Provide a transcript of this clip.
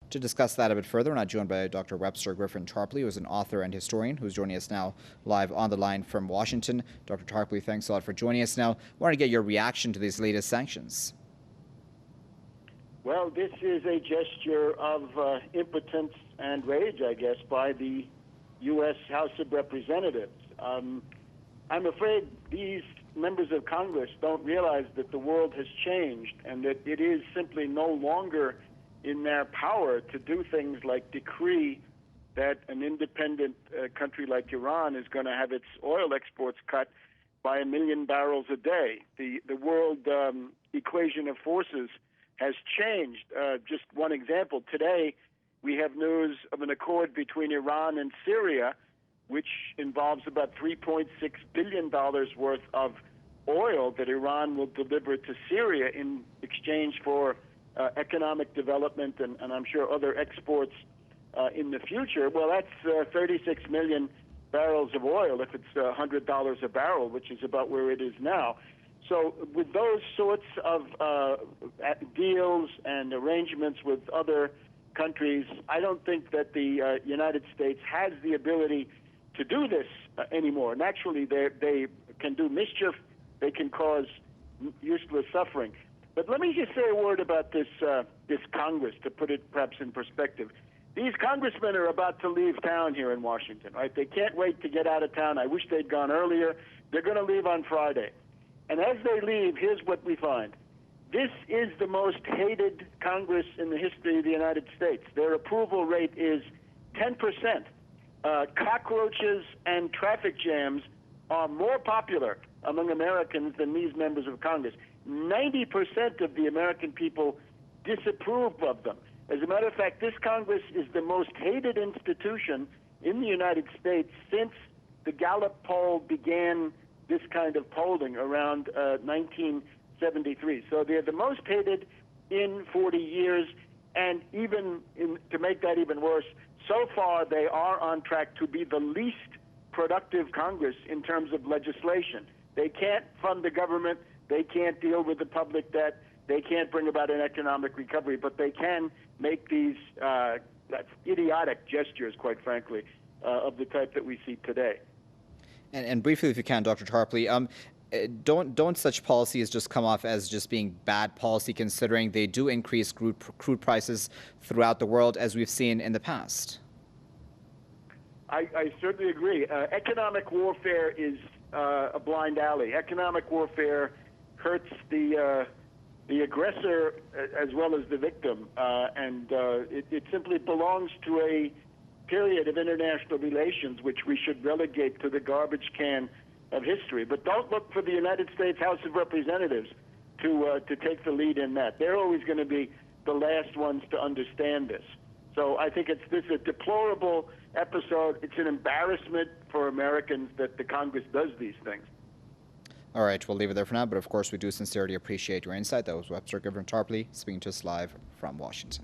To discuss that a bit further, we're now joined by Dr. Webster Griffin Tarpley, who is an author and historian who's joining us now live on the line from Washington. Dr. Tarpley, thanks a lot for joining us now. I want to get your reaction to these latest sanctions. Well, this is a gesture of impotence and rage, I guess, by the U.S. House of Representatives. I'm afraid these members of Congress don't realize that the world has changed and that it is simply no longer in their power to do things like decree that an independent country like Iran is going to have its oil exports cut by 1 million barrels a day. The world equation of forces has changed. Just one example, today we have news of an accord between Iran and Syria, which involves about $3.6 billion worth of oil that Iran will deliver to Syria in exchange for economic development and I'm sure other exports in the future. Well, that's 36 million barrels of oil if it's $100 a barrel, which is about where it is now. So with those sorts of deals and arrangements with other countries, I don't think that the United States has the ability to do this anymore. Naturally, they can do mischief. They can cause useless suffering. But let me just say a word about this Congress, to put it perhaps in perspective. These congressmen are about to leave town here in Washington, right? They can't wait to get out of town. I wish they'd gone earlier. They're going to leave on Friday. And as they leave, here's what we find. This is the most hated Congress in the history of the United States. Their approval rate is 10%. Cockroaches and traffic jams are more popular among Americans than these members of Congress. 90% of the American people disapprove of them. As a matter of fact, this Congress is the most hated institution in the United States since the Gallup poll began this kind of polling around 1973. So they're the most hated in 40 years, and to make that even worse, so far they are on track to be the least productive Congress in terms of legislation. They can't fund the government. They can't deal with the public debt. They can't bring about an economic recovery, but they can make these idiotic gestures, quite frankly, of the type that we see today. And briefly, if you can, Dr. Tarpley, don't such policies just come off as just being bad policy, considering they do increase crude prices throughout the world, as we've seen in the past? I certainly agree. Economic warfare is a blind alley. Economic warfare hurts the aggressor as well as the victim, and it simply belongs to a period of international relations which we should relegate to the garbage can of history. But don't look for the United States House of Representatives to take the lead in that. They're always going to be the last ones to understand this. So I think this is a deplorable episode. It's an embarrassment for Americans that the Congress does these things. All right, we'll leave it there for now, but of course we do sincerely appreciate your insight. That was Webster Griffin Tarpley speaking to us live from Washington.